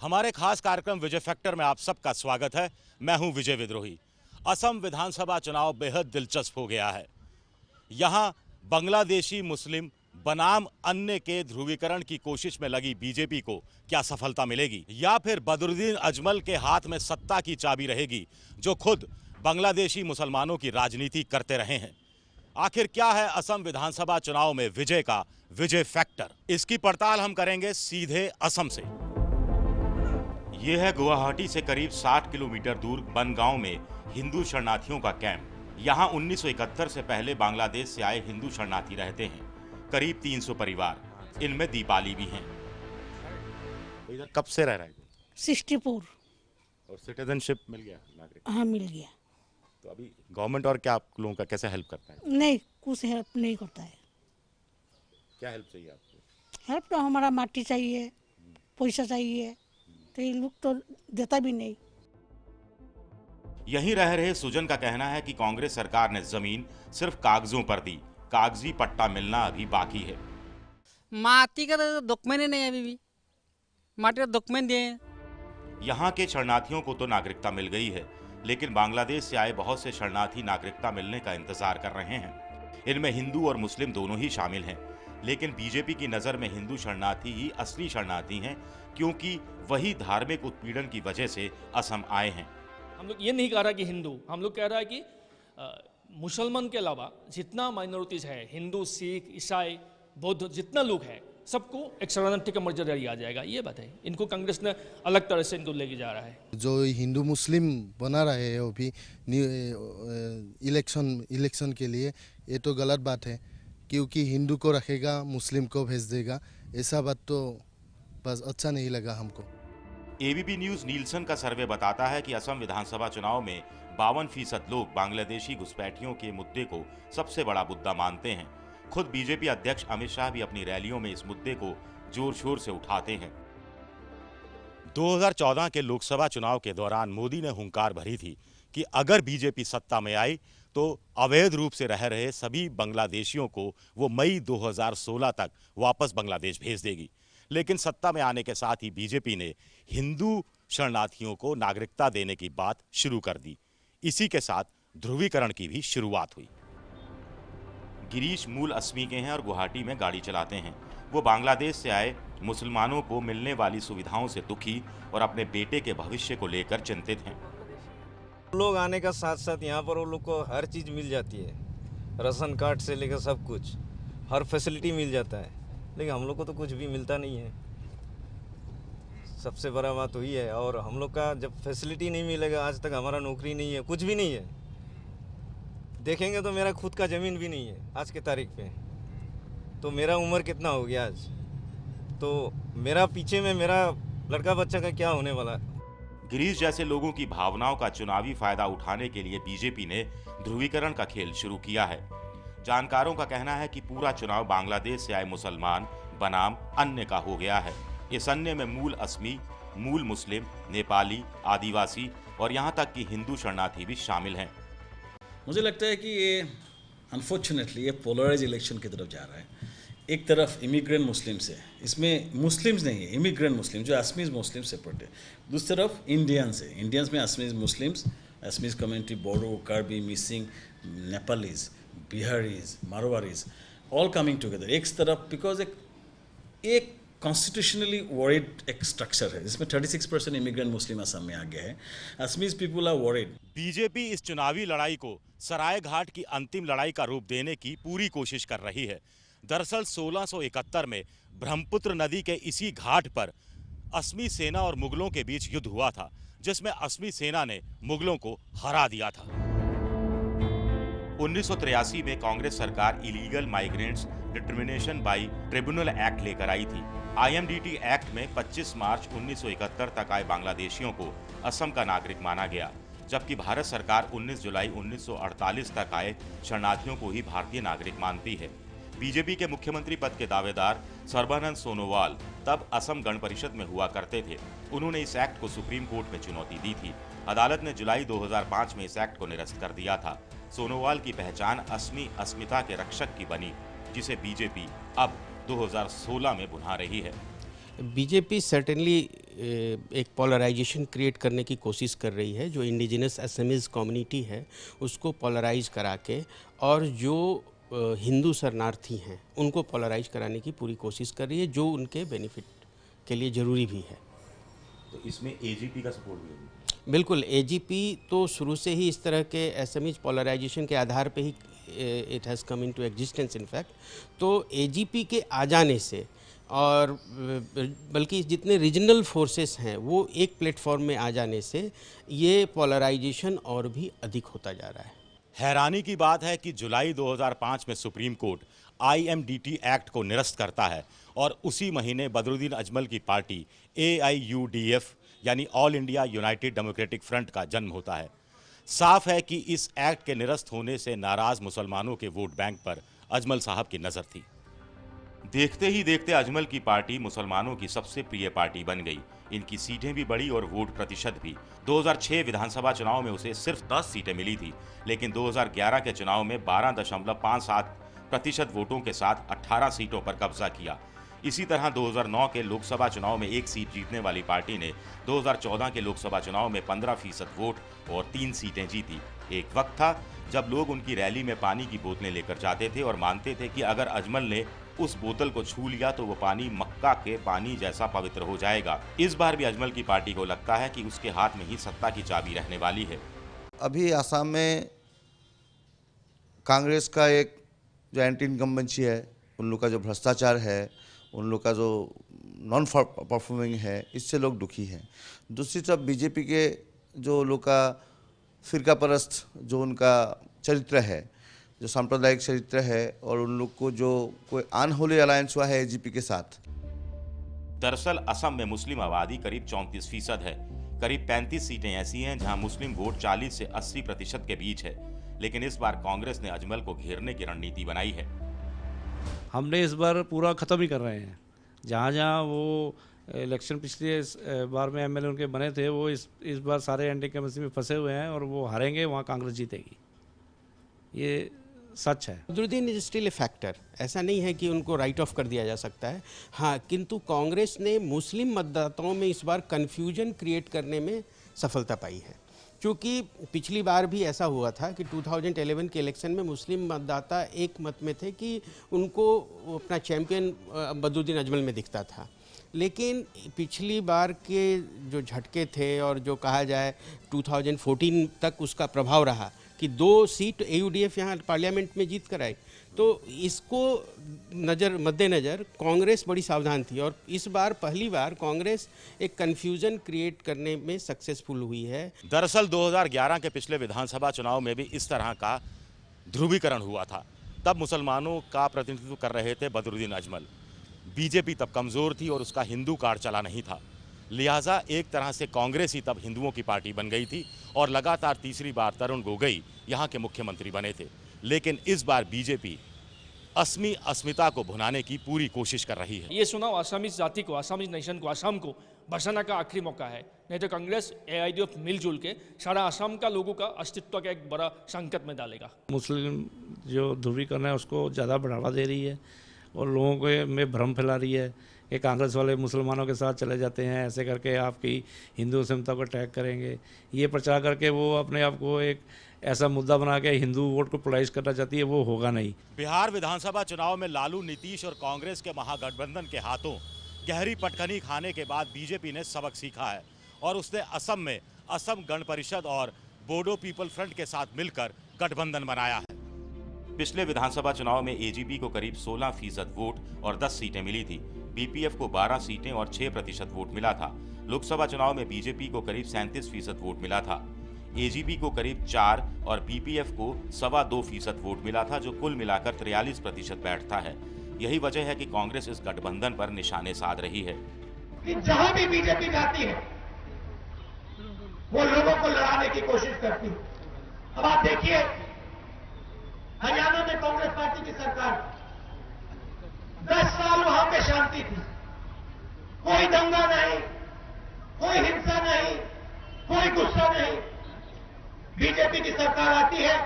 हमारे खास कार्यक्रम विजय फैक्टर में आप सबका स्वागत है। मैं हूं विजय विद्रोही। असम विधानसभा चुनाव बेहद दिलचस्प हो गया है। यहां बांग्लादेशी मुस्लिम बनाम अन्य के ध्रुवीकरण की कोशिश में लगी बीजेपी को क्या सफलता मिलेगी, या फिर बदरुद्दीन अजमल के हाथ में सत्ता की चाबी रहेगी, जो खुद बांग्लादेशी मुसलमानों की राजनीति करते रहे हैं। आखिर क्या है असम विधानसभा चुनाव में विजय का विजय फैक्टर? इसकी पड़ताल हम करेंगे सीधे असम से। यह है गुवाहाटी से करीब 60 किलोमीटर दूर बनगांव में हिंदू शरणार्थियों का कैंप। यहां 1971 से पहले बांग्लादेश से आए हिंदू शरणार्थी रहते हैं, करीब 300 परिवार। इनमें दीपाली भी हैं। इधर कब से रह रहे हैं? 64। और सिटीजनशिप मिल गया, नागरिक? हाँ, मिल गया। तो अभी गवर्नमेंट और क्या आप लोगों का कैसे हेल्प करता है? नहीं, कुछ हेल्प नहीं करता है। क्या हेल्प चाहिए आपको? हेल्प तो हमारा माटी चाहिए, पैसा चाहिए, तो ये लोग तो देता भी नहीं। यहीं रह रहे सुजन का कहना है कि कांग्रेस सरकार ने जमीन सिर्फ कागजों पर दी, कागजी पट्टा मिलना अभी बाकी है। माटी का तो डॉक्यूमेंट ही नहीं है, अभी भी माटी का डॉक्यूमेंट दिए। यहाँ के शरणार्थियों को तो नागरिकता मिल गई है, लेकिन बांग्लादेश से आए बहुत से शरणार्थी नागरिकता मिलने का इंतजार कर रहे हैं। इनमें हिंदू और मुस्लिम दोनों ही शामिल हैं, लेकिन बीजेपी की नजर में हिंदू शरणार्थी ही असली शरणार्थी हैं, क्योंकि वही धार्मिक उत्पीड़न की वजह से असम आए हैं। हम लोग ये नहीं कह रहा कि हिंदू, हम लोग कह रहा है कि मुसलमान के अलावा जितना माइनॉरिटीज है, हिंदू, सिख, ईसाई, बौद्ध, जितना लोग हैं, सबको एक शरणार्थी का मर्यादा दिया जाएगा। ये बात है। इनको कांग्रेस ने अलग तरह से इनको लेके जा रहा है। जो हिंदू मुस्लिम बना रहे हैं वो भी इलेक्शन के लिए, ये तो गलत बात है, क्योंकि हिंदू को रखेगा, मुस्लिम को भेज देगा। ऐसा बात तो बस अच्छा नहीं लगा हमको। एबीपी न्यूज नीलसन का सर्वे बताता है कि असम विधानसभा चुनाव में 52% लोग बांग्लादेशी घुसपैठियों के मुद्दे को सबसे बड़ा मुद्दा मानते हैं। खुद बीजेपी अध्यक्ष अमित शाह भी अपनी रैलियों में इस मुद्दे को जोर शोर से उठाते हैं। 2014 के लोकसभा चुनाव के दौरान मोदी ने हुंकार भरी थी कि अगर बीजेपी सत्ता में आई तो अवैध रूप से रह रहे सभी बांग्लादेशियों को वो मई 2016 तक वापस बांग्लादेश भेज देगी। लेकिन सत्ता में आने के साथ ही बीजेपी ने हिंदू शरणार्थियों को नागरिकता देने की बात शुरू कर दी। इसी के साथ ध्रुवीकरण की भी शुरुआत हुई। गिरीश मूल असमी के हैं और गुवाहाटी में गाड़ी चलाते हैं। वो बांग्लादेश से आए मुसलमानों को मिलने वाली सुविधाओं से दुखी और अपने बेटे के भविष्य को लेकर चिंतित हैं। लोग आने का साथ साथ यहाँ पर वो लोग को हर चीज़ मिल जाती है, राशन कार्ड से लेकर सब कुछ, हर फैसिलिटी मिल जाता है, लेकिन हम लोग को तो कुछ भी मिलता नहीं है। सबसे बड़ा बात वही है। और हम लोग का जब फैसिलिटी नहीं मिलेगा, आज तक हमारा नौकरी नहीं है, कुछ भी नहीं है। देखेंगे तो मेरा खुद का ज़मीन भी नहीं है आज के तारीख पे। तो मेरा उम्र कितना हो गया आज, तो मेरा पीछे में मेरा लड़का बच्चा का क्या होने वाला है। गिरीश जैसे लोगों की भावनाओं का चुनावी फायदा उठाने के लिए बीजेपी ने ध्रुवीकरण का खेल शुरू किया है। जानकारों का कहना है कि पूरा चुनाव बांग्लादेश से आए मुसलमान बनाम अन्य का हो गया है। इस अन्य में मूल असमी, मूल मुस्लिम, नेपाली, आदिवासी और यहाँ तक कि हिंदू शरणार्थी भी शामिल हैं। मुझे लगता है कि ये अनफॉर्चुनेटली ये पोलराइज इलेक्शन की तरफ जा रहा है। एक तरफ इमिग्रेंट मुस्लिम्स है, इसमें मुस्लिम्स नहीं है, इमिग्रेंट मुस्लिम जो असमीज मुस्लिम सेपरेट है। दूसरी तरफ इंडियंस है, इंडियंस में Assamese Muslims, Assamese community, Bodo, Karbi, Mising, Nepalese, Biharis, Marwaris, all coming together एक तरफ, बिकॉज एक कॉन्स्टिट्यूशनली वॉरिड एक स्ट्रक्चर है जिसमें 36% इमिग्रेंट मुस्लिम असम में आ गया है। Assamese people are worried. BJP इस चुनावी लड़ाई को सरायघाट की अंतिम लड़ाई का रूप देने की पूरी कोशिश कर रही है। दरअसल 1671 में ब्रह्मपुत्र नदी के इसी घाट पर असमी सेना और मुगलों के बीच युद्ध हुआ था, जिसमें असमी सेना ने मुगलों को हरा दिया था। 1983 में कांग्रेस सरकार illegal migrants determination by tribunal act लेकर आई थी। IMDT एक्ट में 25 मार्च 1971 तक आए बांग्लादेशियों को असम का नागरिक माना गया, जबकि भारत सरकार 19 जुलाई 1948 तक आए शरणार्थियों को ही भारतीय नागरिक मानती है। बीजेपी के मुख्यमंत्री पद के दावेदार सर्बानंद सोनोवाल तब असम गण परिषद में हुआ करते थे। उन्होंने इस एक्ट को सुप्रीम कोर्ट में चुनौती दी थी। अदालत ने जुलाई 2005 में इस एक्ट को निरस्त कर दिया था। सोनोवाल की पहचान असमी अस्मिता के रक्षक की बनी, जिसे बीजेपी अब 2016 में भुना रही है। BJP certainly एक पोलराइजेशन क्रिएट करने की कोशिश कर रही है। जो इंडिजिनस असमीज़ कम्युनिटी है उसको पोलराइज करा के, और जो हिंदू शरणार्थी हैं उनको पोलराइज कराने की पूरी कोशिश कर रही है, जो उनके बेनिफिट के लिए ज़रूरी भी है। तो इसमें एजीपी का सपोर्ट भी है? बिल्कुल, एजीपी तो शुरू से ही इस तरह के असमीज पोलराइजेशन के आधार पे ही it has come into existence in fact. तो एजीपी के आ जाने से, और बल्कि जितने रीजनल फोर्सेस हैं वो एक प्लेटफॉर्म में आ जाने से, ये पोलराइजेशन और भी अधिक होता जा रहा है। हैरानी की बात है कि जुलाई 2005 में सुप्रीम कोर्ट IMDT एक्ट को निरस्त करता है और उसी महीने बदरुद्दीन अजमल की पार्टी AIUDF यानी all India United democratic front का जन्म होता है। साफ है कि इस एक्ट के निरस्त होने से नाराज मुसलमानों के वोट बैंक पर अजमल साहब की नजर थी। देखते ही देखते अजमल की पार्टी मुसलमानों की सबसे प्रिय पार्टी बन गई। इनकी सीटें भी बढ़ी और वोट प्रतिशत भी। 2006 विधानसभा चुनाव में उसे सिर्फ 10 सीटें मिली थी, लेकिन 2011 के चुनाव में 12.57% वोटों के साथ 18 सीटों पर कब्जा किया। इसी तरह 2009 के लोकसभा चुनाव में 1 सीट जीतने वाली पार्टी ने 2014 के लोकसभा चुनाव में 15% वोट और 3 सीटें जीती। एक वक्त था जब लोग उनकी रैली में पानी की बोतलें लेकर जाते थे और मानते थे कि अगर अजमल ने उस बोतल को छू लिया तो वो पानी मक्का के पानी जैसा पवित्र हो जाएगा। इस बार भी अजमल की पार्टी को लगता है कि उसके हाथ में ही सत्ता की चाबी रहने वाली है। अभी आसाम में कांग्रेस का एक जो एंटी इनकम्बेंसी है, उन लोग का जो भ्रष्टाचार है, उन लोग का जो नॉन परफॉर्मिंग है, इससे लोग दुखी हैं। दूसरी तरफ बीजेपी के जो लोग का फिरका परस्त जो उनका चरित्र है, जो सांप्रदायिक चरित्र है, और उन लोग को जो कोई अनहोली अलायंस हुआ है एजीपी के साथ। दरअसल असम में मुस्लिम आबादी करीब 34% है। करीब 35 सीटें ऐसी हैं जहां मुस्लिम वोट 40 से 80% के बीच है। लेकिन इस बार कांग्रेस ने अजमल को घेरने की रणनीति बनाई है। हमने इस बार पूरा ख़त्म ही कर रहे हैं। जहाँ जहाँ वो इलेक्शन पिछले बार में एमएलए उनके बने थे, वो इस बार सारे एंटी इनकम्बेंसी में फंसे हुए हैं और वो हारेंगे, वहाँ कांग्रेस जीतेगी। ये सच है। Badruddin is still a factor. ऐसा नहीं है कि उनको राइट ऑफ कर दिया जा सकता है। हाँ, किंतु कांग्रेस ने मुस्लिम मतदाताओं में इस बार कन्फ्यूजन क्रिएट करने में सफलता पाई है। क्योंकि पिछली बार भी ऐसा हुआ था कि 2011 के इलेक्शन में मुस्लिम मतदाता एक मत में थे कि उनको अपना चैम्पियन बदरुद्दीन अजमल में दिखता था। लेकिन पिछली बार के जो झटके थे और जो कहा जाए 2014 तक उसका प्रभाव रहा कि 2 सीट AUDF यहाँ पार्लियामेंट में जीत कर आई, तो इसको मद्देनज़र कांग्रेस बड़ी सावधान थी। और इस बार पहली बार कांग्रेस एक कन्फ्यूजन क्रिएट करने में सक्सेसफुल हुई है। दरअसल 2011 के पिछले विधानसभा चुनाव में भी इस तरह का ध्रुवीकरण हुआ था। तब मुसलमानों का प्रतिनिधित्व कर रहे थे बदरुद्दीन अजमल। बीजेपी तब कमज़ोर थी और उसका हिंदू कार्ड चला नहीं था। लिहाजा एक तरह से कांग्रेस ही तब हिंदुओं की पार्टी बन गई थी और लगातार तीसरी बार तरुण गोगोई यहाँ के मुख्यमंत्री बने थे। लेकिन इस बार बीजेपी असमी अस्मिता को भुनाने की पूरी कोशिश कर रही है। ये चुनाव आसामीज जाति को, आसामीज नेशन को, असम को बचाने का आखिरी मौका है। नहीं तो कांग्रेस AIUDF मिलजुल के सारा असम का लोगों का अस्तित्व का एक बड़ा संकट में डालेगा। मुस्लिम जो ध्रुवीकरण है उसको ज़्यादा बढ़ावा दे रही है और लोगों को में भ्रम फैला रही है कि कांग्रेस वाले मुसलमानों के साथ चले जाते हैं, ऐसे करके आपकी हिंदू अस्मिता को अटैक करेंगे। ये प्रचार करके वो अपने आप को एक ऐसा मुद्दा बना के हिंदू वोट को पोलराइज करना चाहती है, वो होगा नहीं। बिहार विधानसभा चुनाव में लालू, नीतीश और कांग्रेस के महागठबंधन के हाथों गहरी पटखनी खाने के बाद बीजेपी ने सबक सीखा है और उसने असम में असम गण परिषद और बोडो पीपल फ्रंट के साथ मिलकर गठबंधन बनाया है। पिछले विधानसभा चुनाव में AGP को करीब 16% वोट और 10 सीटें मिली थी। BPF को 12 सीटें और 6% वोट मिला था। लोकसभा चुनाव में बीजेपी को करीब 37% वोट मिला था। AGP को करीब 4 और BPF को 2.25% वोट मिला था, जो कुल मिलाकर 43% बैठता है। यही वजह है कि कांग्रेस इस गठबंधन पर निशाने साध रही है। जहां भी बीजेपी जाती है वो लोगों को लड़ाने की कोशिश करती है। अब आप देखिए, हरियाणा में कांग्रेस पार्टी की सरकार 10 साल वहां पे शांति थी, कोई दंगा नहीं, कोई हिंसा नहीं, कोई गुस्सा नहीं। बीजेपी की सरकार आती है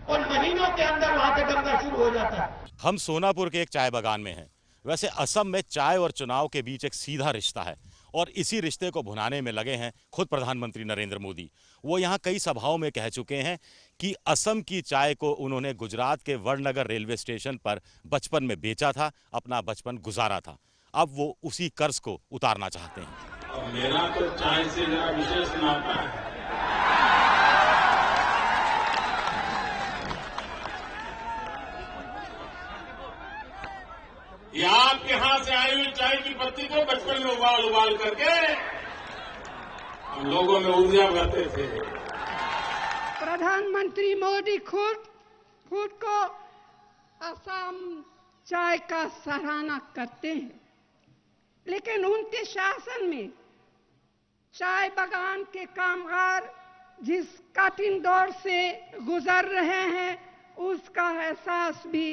और महीनों के अंदर वहां पे दंगा शुरू हो जाता है। हम सोनापुर के एक चाय बागान में हैं। वैसे असम में चाय और चुनाव के बीच एक सीधा रिश्ता है और इसी रिश्ते को भुनाने में लगे हैं खुद प्रधानमंत्री नरेंद्र मोदी। वो यहाँ कई सभाओं में कह चुके हैं कि असम की चाय को उन्होंने गुजरात के वडनगर रेलवे स्टेशन पर बचपन में बेचा था, अपना बचपन गुजारा था। अब वो उसी कर्ज को उतारना चाहते हैं। और मेरा तो चाय से जरा विशेष नाता है। ये आपके हाथ से आई हुई चाय की पत्ती को बचपन में उबाल करके हम लोगों में ऊर्जा भरते थे। प्रधानमंत्री मोदी खुद को असम चाय का सराहना करते हैं, लेकिन उनके शासन में चाय बागान के कामगार जिस कठिन दौर से गुजर रहे हैं उसका एहसास भी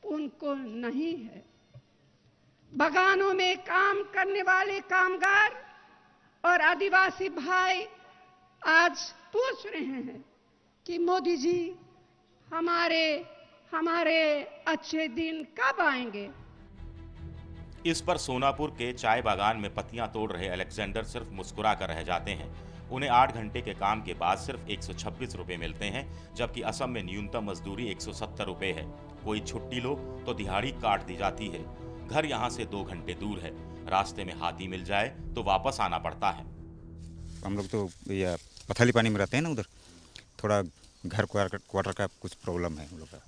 उनको नहीं है। बागानों में काम करने वाले कामगार और आदिवासी भाई आज पूछ रहे हैं कि मोदी जी हमारे अच्छे दिन कब आएंगे। इस पर सोनापुर के चाय बागान में पत्तियां तोड़ रहे अलेक्जेंडर सिर्फ मुस्कुरा कर रह जाते हैं। उन्हें 8 घंटे के काम के बाद सिर्फ 126 रुपए मिलते हैं, जबकि असम में न्यूनतम मजदूरी 170 रुपए है। कोई छुट्टी लो तो दिहाड़ी काट दी जाती है। घर यहाँ से 2 घंटे दूर है। रास्ते में हाथी मिल जाए तो वापस आना पड़ता है। हम लोग तो भैया पथली पानी में रहते हैं ना, उधर थोड़ा घर क्वार्टर का कुछ प्रॉब्लम है हम लोग का,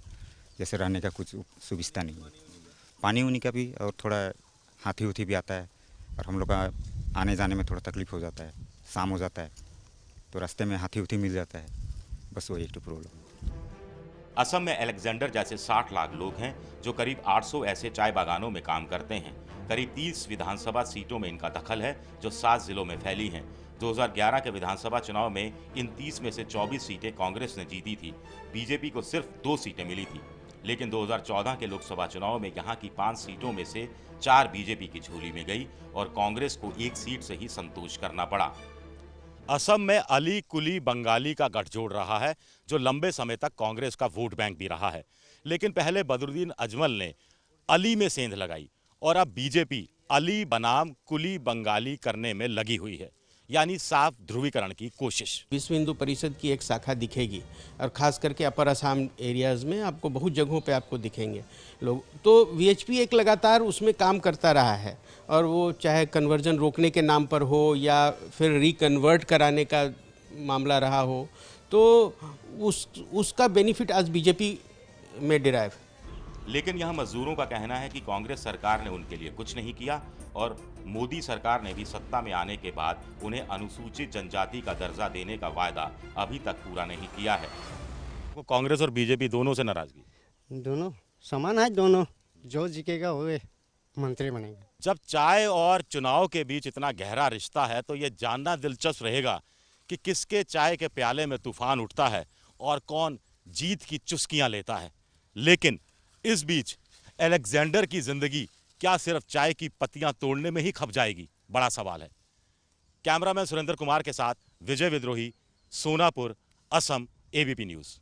जैसे रहने का कुछ सुविधा नहीं है, पानी उनी का भी, और थोड़ा हाथी उथी भी आता है और हम लोग का आने जाने में थोड़ा तकलीफ हो जाता है। शाम हो जाता है तो रास्ते में हाथी उथी मिल जाता है, बस वही एक प्रॉब्लम। असम में अलेक्जेंडर जैसे 60 लाख लोग हैं जो करीब 800 ऐसे चाय बागानों में काम करते हैं। करीब 30 विधानसभा सीटों में इनका दखल है जो 7 जिलों में फैली हैं। 2011 के विधानसभा चुनाव में इन 30 में से 24 सीटें कांग्रेस ने जीती थी। बीजेपी को सिर्फ 2 सीटें मिली थी। लेकिन 2014 के लोकसभा चुनाव में यहाँ की 5 सीटों में से 4 बीजेपी की झोली में गई और कांग्रेस को 1 सीट से ही संतोष करना पड़ा। असम में अली कुली बंगाली का गठजोड़ रहा है जो लंबे समय तक कांग्रेस का वोट बैंक भी रहा है। लेकिन पहले बदरुद्दीन अजमल ने अली में सेंध लगाई और अब बीजेपी अली बनाम कुली बंगाली करने में लगी हुई है, यानी साफ ध्रुवीकरण की कोशिश। विश्व हिंदू परिषद की एक शाखा दिखेगी और खास करके अपर असम एरियाज़ में आपको बहुत जगहों पे आपको दिखेंगे लोग। तो वीएचपी एक लगातार उसमें काम करता रहा है, और वो चाहे कन्वर्जन रोकने के नाम पर हो या फिर रिकन्वर्ट कराने का मामला रहा हो, तो उसका बेनिफिट आज बीजेपी में डिराइव। लेकिन यह मजदूरों का कहना है कि कांग्रेस सरकार ने उनके लिए कुछ नहीं किया और मोदी सरकार ने भी सत्ता में आने के बाद उन्हें अनुसूचित जनजाति का दर्जा देने का वायदा अभी तक पूरा नहीं किया है। वो कांग्रेस और बीजेपी दोनों से नाराजगी? दोनों समान है, दोनों जो जीतेगा वो मंत्री बनेगा। जब चाय और चुनाव के बीच इतना गहरा रिश्ता है तो ये जानना दिलचस्प रहेगा कि किसके चाय के प्याले में तूफान उठता है और कौन जीत की चुस्कियां लेता है। लेकिन इस बीच अलेक्जेंडर की जिंदगी क्या सिर्फ चाय की पत्तियां तोड़ने में ही खप जाएगी? बड़ा सवाल है। कैमरामैन सुरेंद्र कुमार के साथ विजय विद्रोही, सोनापुर, असम, एबीपी न्यूज़।